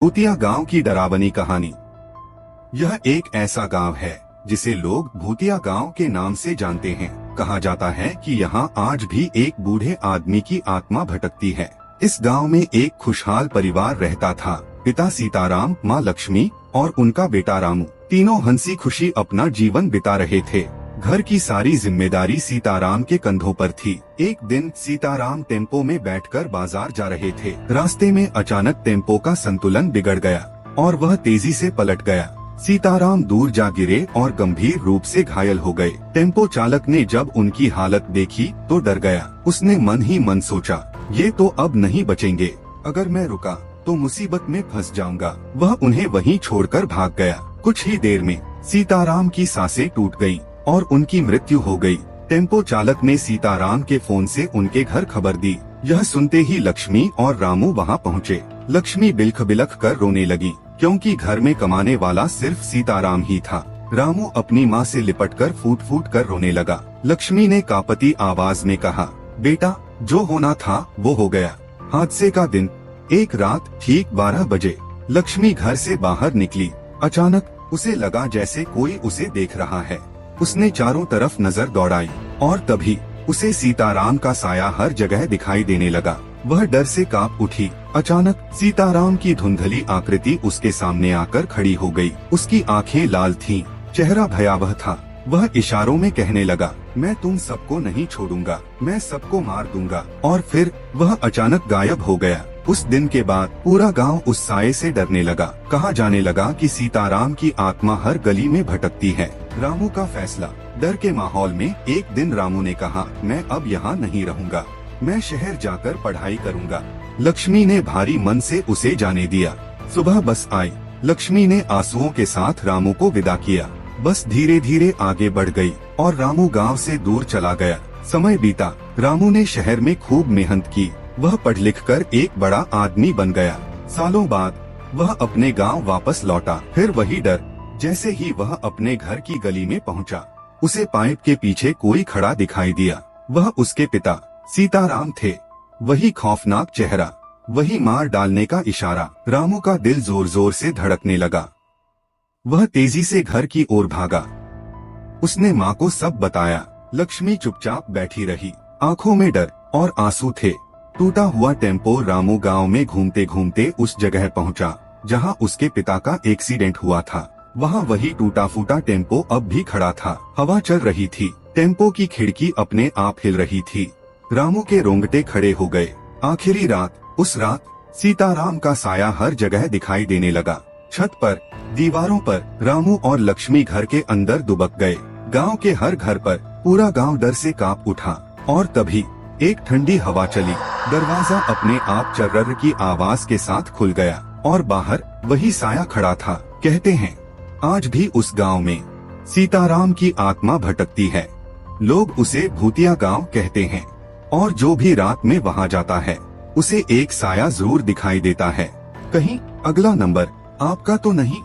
भूतिया गांव की डरावनी कहानी। यह एक ऐसा गांव है जिसे लोग भूतिया गांव के नाम से जानते हैं। कहा जाता है कि यहाँ आज भी एक बूढ़े आदमी की आत्मा भटकती है। इस गांव में एक खुशहाल परिवार रहता था। पिता सीताराम, माँ लक्ष्मी और उनका बेटा रामू। तीनों हंसी खुशी अपना जीवन बिता रहे थे। घर की सारी जिम्मेदारी सीताराम के कंधों पर थी। एक दिन सीताराम टेम्पो में बैठकर बाजार जा रहे थे। रास्ते में अचानक टेम्पो का संतुलन बिगड़ गया और वह तेजी से पलट गया। सीताराम दूर जा गिरे और गंभीर रूप से घायल हो गए। टेम्पो चालक ने जब उनकी हालत देखी तो डर गया। उसने मन ही मन सोचा, ये तो अब नहीं बचेंगे। अगर मैं रुका तो मुसीबत में फंस जाऊंगा। वह उन्हें वहीं छोड़कर भाग गया। कुछ ही देर में सीताराम की सांसें टूट गयीं और उनकी मृत्यु हो गई। टेम्पो चालक ने सीताराम के फोन से उनके घर खबर दी। यह सुनते ही लक्ष्मी और रामू वहां पहुंचे। लक्ष्मी बिलख बिलख कर रोने लगी क्योंकि घर में कमाने वाला सिर्फ सीताराम ही था। रामू अपनी माँ से लिपटकर फूट फूट कर रोने लगा। लक्ष्मी ने कांपती आवाज में कहा, बेटा जो होना था वो हो गया। हादसे का दिन, एक रात ठीक 12 बजे लक्ष्मी घर से बाहर निकली। अचानक उसे लगा जैसे कोई उसे देख रहा है। उसने चारों तरफ नजर दौड़ाई और तभी उसे सीताराम का साया हर जगह दिखाई देने लगा। वह डर से कांप उठी। अचानक सीताराम की धुंधली आकृति उसके सामने आकर खड़ी हो गई। उसकी आंखें लाल थीं, चेहरा भयावह था। वह इशारों में कहने लगा, मैं तुम सबको नहीं छोड़ूंगा, मैं सबको मार दूंगा। और फिर वह अचानक गायब हो गया। उस दिन के बाद पूरा गांव उस साये से डरने लगा। कहा जाने लगा कि सीताराम की आत्मा हर गली में भटकती है। रामू का फैसला। डर के माहौल में एक दिन रामू ने कहा, मैं अब यहाँ नहीं रहूंगा, मैं शहर जाकर पढ़ाई करूंगा। लक्ष्मी ने भारी मन से उसे जाने दिया। सुबह बस आई। लक्ष्मी ने आंसुओं के साथ रामू को विदा किया। बस धीरे धीरे आगे बढ़ गई और रामू गांव से दूर चला गया। समय बीता। रामू ने शहर में खूब मेहनत की। वह पढ़ लिख कर एक बड़ा आदमी बन गया। सालों बाद वह अपने गांव वापस लौटा। फिर वही डर। जैसे ही वह अपने घर की गली में पहुंचा, उसे पाइप के पीछे कोई खड़ा दिखाई दिया। वह उसके पिता सीताराम थे। वही खौफनाक चेहरा, वही मार डालने का इशारा। रामू का दिल जोर जोर से धड़कने लगा। वह तेजी से घर की ओर भागा। उसने माँ को सब बताया। लक्ष्मी चुपचाप बैठी रही। आंखों में डर और आंसू थे। टूटा हुआ टेम्पो रामू गांव में घूमते घूमते उस जगह पहुंचा जहां उसके पिता का एक्सीडेंट हुआ था। वहां वही टूटा फूटा टेम्पो अब भी खड़ा था। हवा चल रही थी। टेम्पो की खिड़की अपने आप हिल रही थी। रामू के रोंगटे खड़े हो गए। आखिरी रात, उस रात सीताराम का साया हर जगह दिखाई देने लगा। छत पर, दीवारों पर। रामू और लक्ष्मी घर के अंदर दुबक गए। गांव के हर घर पर पूरा गांव डर से कांप उठा। और तभी एक ठंडी हवा चली। दरवाजा अपने आप चर्र की आवाज के साथ खुल गया और बाहर वही साया खड़ा था। कहते हैं आज भी उस गांव में सीताराम की आत्मा भटकती है। लोग उसे भूतिया गांव कहते हैं और जो भी रात में वहां जाता है उसे एक साया जरूर दिखाई देता है। कहीं अगला नंबर आपका तो नहीं।